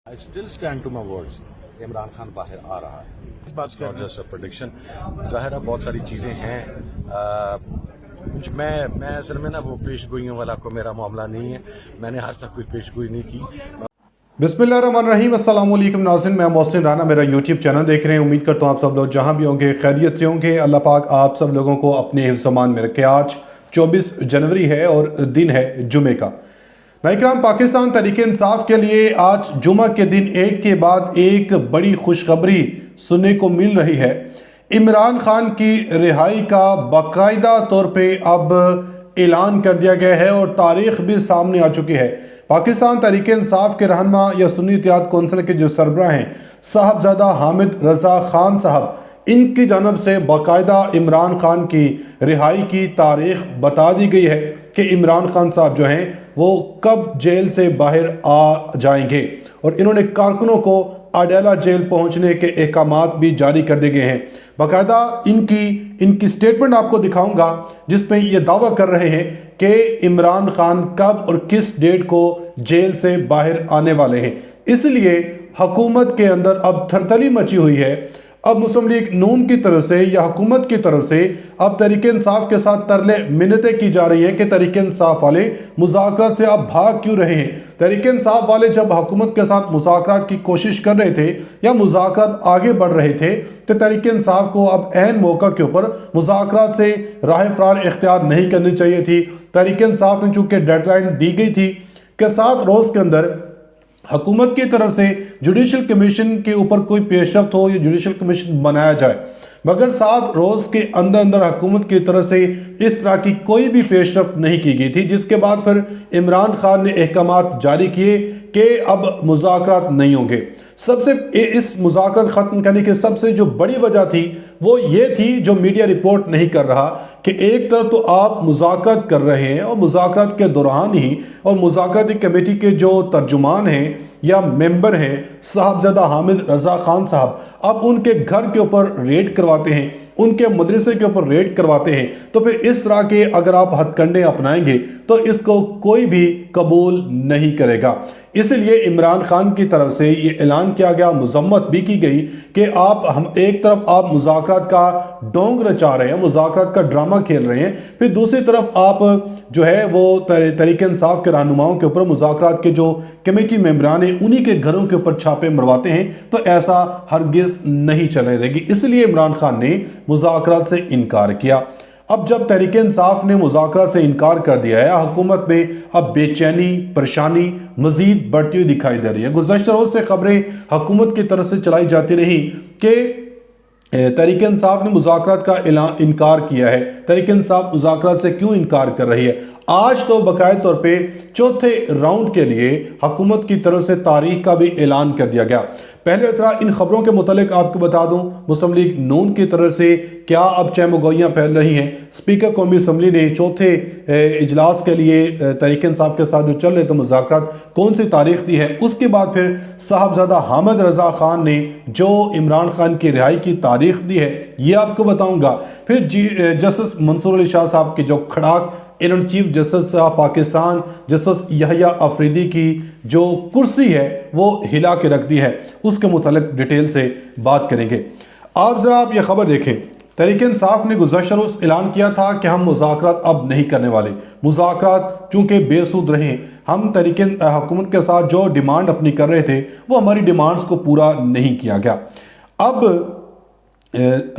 I still stand to my words. Imran Khan باہر آ رہا ہے. اس بات کا جسٹ پریڈکشن ظاہر ہے بہت ساری چیزیں ہیں. میں اصل میں نا وہ پیش گوئیوں والا کو میرا معاملہ نہیں ہے. میں نے آج تک کوئی پیش گوئی نہیں کی. بسم اللہ الرحمن الرحیم. السلام علیکم ناظرین, میں محسن رانا میرا یوٹیوب چینل دیکھ رہے ہیں. امید کرتا ہوں آپ سب لوگ جہاں بھی ہوں گے خیریت سے ہوں گے. اللہ پاک آپ سب لوگوں کو اپنے حفظ امان میں رکھے. آج 24 جنوری ہے اور دن ہے جمعے کا. ناظرین, پاکستان تحریک انصاف کے لیے آج جمعہ کے دن ایک کے بعد ایک بڑی خوشخبری سننے کو مل رہی ہے. عمران خان کی رہائی کا باقاعدہ طور پہ اب اعلان کر دیا گیا ہے اور تاریخ بھی سامنے آ چکی ہے. پاکستان تحریک انصاف کے رہنما یا سنی اتحاد کونسل کے جو سربراہ ہیں صاحبزادہ حامد رضا خان صاحب, ان کی جانب سے باقاعدہ عمران خان کی رہائی کی تاریخ بتا دی گئی ہے کہ عمران خان صاحب جو ہیں وہ کب جیل سے باہر آ جائیں گے, اور انہوں نے کارکنوں کو اڈیالہ جیل پہنچنے کے احکامات بھی جاری کر دیے گئے ہیں. باقاعدہ ان کی سٹیٹمنٹ آپ کو دکھاؤں گا جس میں یہ دعویٰ کر رہے ہیں کہ عمران خان کب اور کس ڈیٹ کو جیل سے باہر آنے والے ہیں. اس لیے حکومت کے اندر اب تھرتھلی مچی ہوئی ہے. اب مسلم لیگ نون کی طرف سے یا حکومت کی طرف سے اب تحریک انصاف کے ساتھ ترلے منتیں کی جا رہی ہیں کہ تحریک انصاف والے مذاکرات سے اب بھاگ کیوں رہے ہیں. تحریک انصاف والے جب حکومت کے ساتھ مذاکرات کی کوشش کر رہے تھے یا مذاکرات آگے بڑھ رہے تھے تو تحریک انصاف کو اب عین موقع کے اوپر مذاکرات سے راہ فرار اختیار نہیں کرنی چاہیے تھی. تحریک انصاف نے چونکہ ڈیڈ لائن دی گئی تھی کہ 7 روز کے اندر حکومت کی طرف سے جوڈیشل کمیشن کے اوپر کوئی پیش رفت ہو یا جوڈیشل کمیشن بنایا جائے, مگر 7 روز کے اندر حکومت کی طرف سے اس طرح کی کوئی بھی پیش رفت نہیں کی گئی تھی, جس کے بعد پھر عمران خان نے احکامات جاری کیے کہ اب مذاکرات نہیں ہوں گے. سب سے اس مذاکرات ختم کرنے کی سب سے جو بڑی وجہ تھی وہ یہ تھی جو میڈیا رپورٹ نہیں کر رہا کہ ایک طرف تو آپ مذاکرات کر رہے ہیں اور مذاکرات کے دوران ہی اور مذاکراتی کمیٹی کے جو ترجمان ہیں یا ممبر ہیں صاحبزادہ حامد رضا خان صاحب, اب ان کے گھر کے اوپر ریڈ کرواتے ہیں, ان کے مدرسے کے اوپر ریڈ کرواتے ہیں. تو پھر اس طرح کے اگر آپ ہتھ کنڈے اپنائیں گے تو اس کو کوئی بھی قبول نہیں کرے گا. اس لیے عمران خان کی طرف سے یہ اعلان کیا گیا, مذمت بھی کی گئی کہ ایک طرف آپ مذاکرات کا ڈونگ رچا رہے ہیں, مذاکرات کا ڈرامہ کھیل رہے ہیں, پھر دوسری طرف آپ جو ہے وہ تحریک انصاف کے رہنماؤں کے اوپر مذاکرات کے جو کمیٹی ممبران ہیں انہی کے گھروں کے اوپر چھاپے مرواتے ہیں. تو ایسا ہرگز نہیں چلے دے گی. اس لیے عمران خان نے مذاکرات سے انکار کیا. اب جب تحریک انصاف نے مذاکرات سے انکار کر دیا ہے, حکومت میں اب بے چینی پریشانی مزید بڑھتی ہوئی دکھائی دے رہی ہے. گزشتہ روز سے خبریں حکومت کی طرف سے چلائی جاتی رہی کہ تحریک انصاف نے مذاکرات کا انکار کیا ہے. تحریک انصاف مذاکرات سے کیوں انکار کر رہی ہے؟ آج تو باقاعدہ طور پہ چوتھے راؤنڈ کے لیے حکومت کی طرف سے تاریخ کا بھی اعلان کر دیا گیا. پہلے ذرا ان خبروں کے متعلق آپ کو بتا دوں, مسلم لیگ نون کی طرف سے کیا اب چہمگوئیاں پھیل رہی ہیں. اسپیکر قومی اسمبلی نے چوتھے اجلاس کے لیے تحریک انصاف کے ساتھ جو چل رہے تھے مذاکرات کون سی تاریخ دی ہے, اس کے بعد پھر صاحبزادہ حامد رضا خان نے جو عمران خان کی رہائی کی تاریخ دی ہے یہ آپ کو بتاؤں گا. پھر جسٹس منصور علی شاہ صاحب کی جو کھڑاک انہوں چیف جسٹس پاکستان جسٹس یحییٰ افریدی کی جو کرسی ہے وہ ہلا کے رکھ دی ہے, اس کے متعلق ڈیٹیل سے بات کریں گے. آپ یہ خبر دیکھیں. تحریک انصاف نے گزشتہ روز اعلان کیا تھا کہ ہم مذاکرات اب نہیں کرنے والے. مذاکرات چونکہ بے سود رہے, ہم حکومت کے ساتھ جو ڈیمانڈ اپنی کر رہے تھے وہ ہماری ڈیمانڈز کو پورا نہیں کیا گیا. اب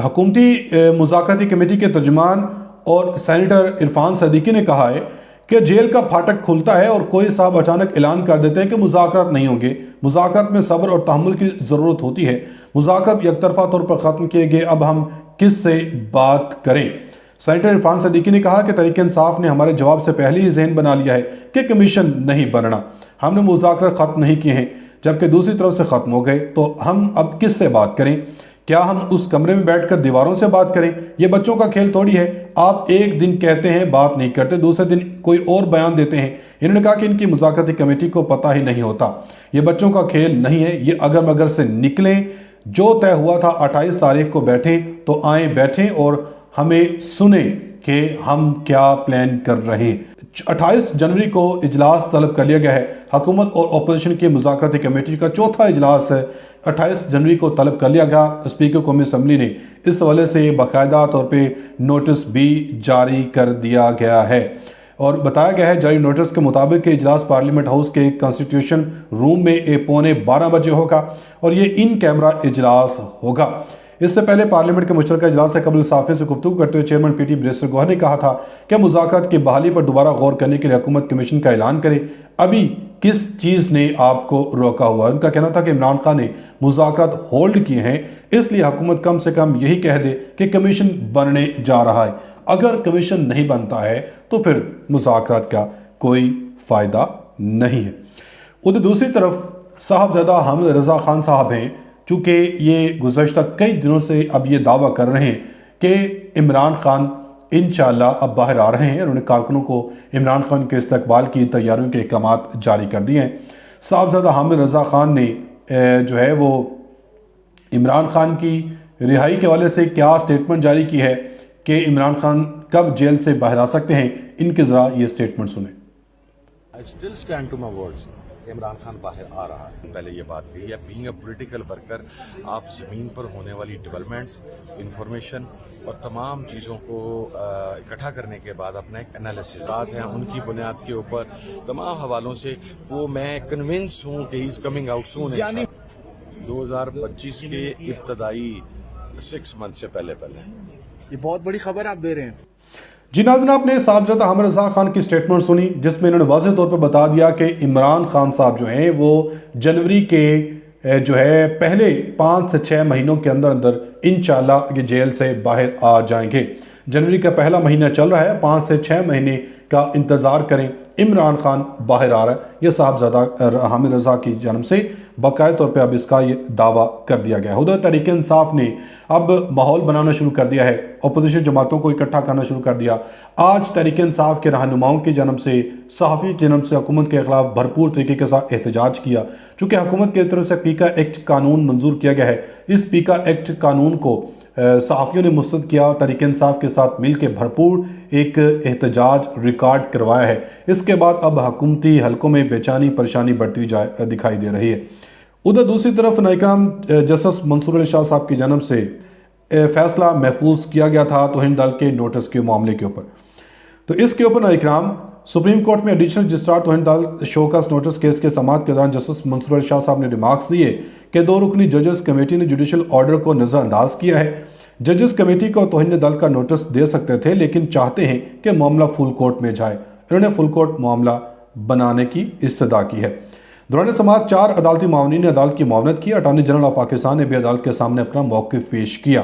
حکومتی مذاکراتی کمیٹی کے ترجمان اور سینیٹر عرفان صدیقی نے کہا ہے کہ جیل کا پھاٹک کھلتا ہے اور کوئی صاحب اچانک اعلان کر دیتے ہیں کہ مذاکرات نہیں ہوں گے. مذاکرات میں صبر اور تحمل کی ضرورت ہوتی ہے. مذاکرات یک طرفہ طور پر ختم کیے گئے, اب ہم کس سے بات کریں؟ سینیٹر عرفان صدیقی نے کہا کہ تحریک انصاف نے ہمارے جواب سے پہلے ہی ذہن بنا لیا ہے کہ کمیشن نہیں بننا. ہم نے مذاکرات ختم نہیں کیے ہیں, جبکہ دوسری طرف سے ختم ہو گئے, تو ہم اب کس سے بات کریں؟ کیا ہم اس کمرے میں بیٹھ کر دیواروں سے بات کریں؟ یہ بچوں کا کھیل تھوڑی ہے. آپ ایک دن کہتے ہیں بات نہیں کرتے, دوسرے دن کوئی اور بیان دیتے ہیں. انہوں نے کہا کہ ان کی مذاکراتی کمیٹی کو پتہ ہی نہیں ہوتا. یہ بچوں کا کھیل نہیں ہے. یہ اگر مگر سے نکلیں, جو طے ہوا تھا 28 تاریخ کو بیٹھیں تو آئیں بیٹھیں اور ہمیں سنیں کہ ہم کیا پلان کر رہے ہیں. 28 जनवरी को इजलास तलब कर लिया गया है। हुकूमत और अपोजिशन की मुज़ाकराती कमेटी का चौथा इजलास 28 जनवरी को तलब कर लिया गया। स्पीकर कौमी असम्बली ने इस हवाले से बाकायदा तौर पे नोटिस भी जारी कर दिया गया है और बताया गया है जारी नोटिस के मुताबिक कि इजलास पार्लियामेंट हाउस के कॉन्स्टिट्यूशन रूम में 11:15 बजे होगा और ये इन कैमरा इजलास होगा। इससे पहले पार्लियामेंट के मुश्तरका इजलास से कबल साफियों से गुफ्तगू करते हुए चेयरमैन पीटी बैरिस्टर गौहर ने कहा था कि मुज़ाकरात की बहाली पर दोबारा गौर करने के लिए हुकूमत कमीशन का ऐलान करे। अभी किस चीज़ ने आपको रोका हुआ है? उनका कहना था कि इमरान खान ने मुज़ाकरात होल्ड किए हैं, इसलिए हुकूमत कम से कम यही कह दे कि कमीशन बनने जा रहा है। अगर कमीशन नहीं बनता है तो फिर मुज़ाकरात का कोई फ़ायदा नहीं है। उधर दूसरी तरफ साहबजादा हामिद रज़ा खान साहब हैं, चूँकि ये गुज़श्ता कई दिनों से अब ये दावा कर रहे हैं कि इमरान खान इंशाअल्लाह अब बाहर आ रहे हैं और उन्होंने कारकुनों को इमरान खान के इस्तकबाल की तैयारियों के अहकामात जारी कर दिए हैं। साहबजादा हामिद रज़ा खान ने जो है वो इमरान खान की रिहाई के हवाले से क्या स्टेटमेंट जारी की है कि इमरान खान कब जेल से बाहर आ सकते हैं, इनके ज़रा ये स्टेटमेंट सुने। I still stand to my words. Imran Khan बाहर आ रहा है। पहले ये बात कही है, बीइंग अ पॉलिटिकल वर्कर आप ज़मीन पर होने वाली डेवलपमेंट्स, इंफॉर्मेशन और तमाम चीज़ों को इकट्ठा करने के बाद अपना एक एनालिसिस हैं, उनकी बुनियाद के ऊपर तमाम हवालों से वो मैं कन्विंस हूँ कि इज़ कमिंग आउट सून। 2025 के इब्तदाई 6 मंथ से पहले ये बहुत बड़ी खबर आप दे रहे हैं। जी नाज़रीन, आपने साहबजादा हामिद रज़ा खान की स्टेटमेंट सुनी जिसमें इन्होंने वाज़ेह तौर पर बता दिया कि इमरान खान साहब जो हैं वो जनवरी के जो है पहले 5 से 6 महीनों के अंदर अंदर इंशाअल्लाह ये जेल से बाहर आ जाएंगे। जनवरी का पहला महीना चल रहा है, 5 से 6 महीने का इंतज़ार करें, इमरान खान बाहर आ रहा है। यह साहबजादा हामिद रज़ा की जानब से बाकायदा तौर पे अब इसका ये दावा कर दिया गया है। उधर तहरीक इंसाफ ने अब माहौल बनाना शुरू कर दिया है, अपोजिशन जमातों को इकट्ठा करना शुरू कर दिया। आज तहरीक इंसाफ के रहनुमाओं की जानब से, सहाफ़ी की जानब से हुकूमत के खिलाफ भरपूर तरीके के साथ एहतजाज किया। चूँकि हुकूमत की तरफ से पीका एक्ट कानून मंजूर किया गया है, इस पीका एक्ट कानून को सहाफ़ियों ने मुस्तरद किया, तहरीक इंसाफ के साथ मिल के भरपूर एक एहतजाज रिकॉर्ड करवाया है। इसके बाद अब हुकूमती हलकों में बेचैनी परेशानी बढ़ती दिखाई दे रही है। उधर दूसरी तरफ नायकाम जस्टिस मंसूर अली शाह साहब की जानब से फैसला महफूज किया गया था तौहीन दल के नोटिस के मामले के ऊपर। तो इसके ऊपर नायकाम सुप्रीम कोर्ट में एडिशनल रजिस्ट्रार तौहीन दल शोकस नोटिस केस के समाअत के दौरान जस्टिस मंसूर अली शाह साहब ने रिमार्क्स दिए कि 2 रुकनी जजेस कमेटी ने जुडिशल ऑर्डर को नज़रअंदाज किया है। जजेस कमेटी को तौहीन दल का नोटिस दे सकते थे, लेकिन चाहते हैं कि मामला फुल कोर्ट में जाए। इन्होंने फुल कोर्ट मामला बनाने की इस्तदा की है। दौरान समाअत 4 अदालती मावनीन ने अदालत की मावनत की। अटॉर्नी जनरल ऑफ पाकिस्तान ने भी अदालत के सामने अपना मौक़िफ़ पेश किया।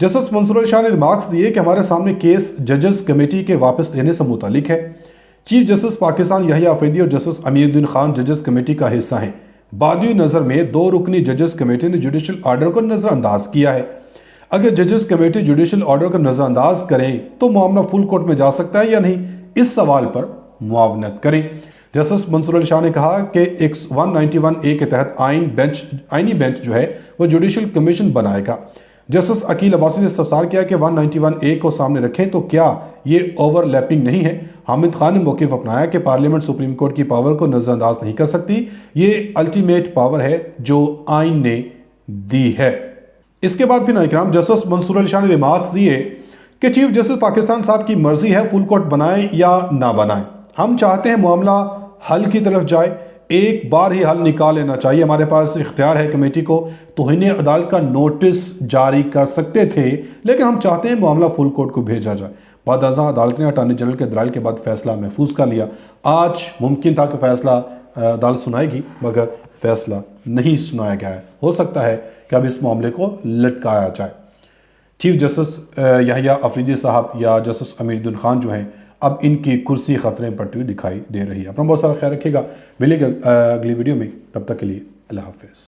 जस्टिस मंसूर अली शाह ने रिमार्क्स दिए कि हमारे सामने केस जजेस कमेटी के वापस लेने से मुतालिक है। चीफ जस्टिस पाकिस्तान याहिया अफरीदी और जस्टिस अमीरुद्दीन खान जजेस कमेटी का हिस्सा हैं। बादी नज़र में 2 रुकनी जजेस कमेटी ने जुडिशल ऑर्डर को नज़रअंदाज किया है। अगर जजेस कमेटी जुडिशल ऑर्डर को नज़रअंदाज करें तो मामला फुल कोर्ट में जा सकता है या नहीं, इस सवाल पर मुआवनत करें। जस्टिस मंसूर अली शाह ने कहा कि 191A के तहत आईनी बेंच जो है वो जुडिशल कमीशन बनाएगा। जस्टिस अकील अब्बासी ने इस्तफसार किया कि 191A को सामने रखें तो क्या ये ओवरलैपिंग नहीं है। हामिद खान ने मौक़िफ़ अपनाया कि पार्लियामेंट सुप्रीम कोर्ट की पावर को नज़रअंदाज नहीं कर सकती, ये अल्टीमेट पावर है जो आइन ने दी है। इसके बाद फिर नाइकराम जस्टिस मंसूर अली शाह ने रिमार्क्स दिए कि चीफ जस्टिस पाकिस्तान साहब की मर्जी है फुल कोर्ट बनाए या ना बनाए। हम चाहते हैं मामला हल की तरफ जाए, एक बार ही हल निकाल लेना चाहिए। हमारे पास इख्तियार है कमेटी को तौहीन अदालत का नोटिस जारी कर सकते थे, लेकिन हम चाहते हैं मामला फुल कोर्ट को भेजा जाए। बाद अज़ां अदालत ने अटॉर्नी जनरल के दलाल के बाद फैसला महफूज कर लिया। आज मुमकिन था कि फैसला अदालत सुनाएगी, मगर फैसला नहीं सुनाया गया है। हो सकता है कि अब इस मामले को लटकाया जाए। चीफ जस्टिस याहिया अफरीदी साहब या जस्टिस अमीरुद्दीन खान जो हैं, अब इनकी कुर्सी खतरे में पड़ती हुई दिखाई दे रही है। अपना बहुत सारा ख्याल रखिएगा, मिलेगा अगली वीडियो में, तब तक के लिए अल्लाह हाफ़िज़।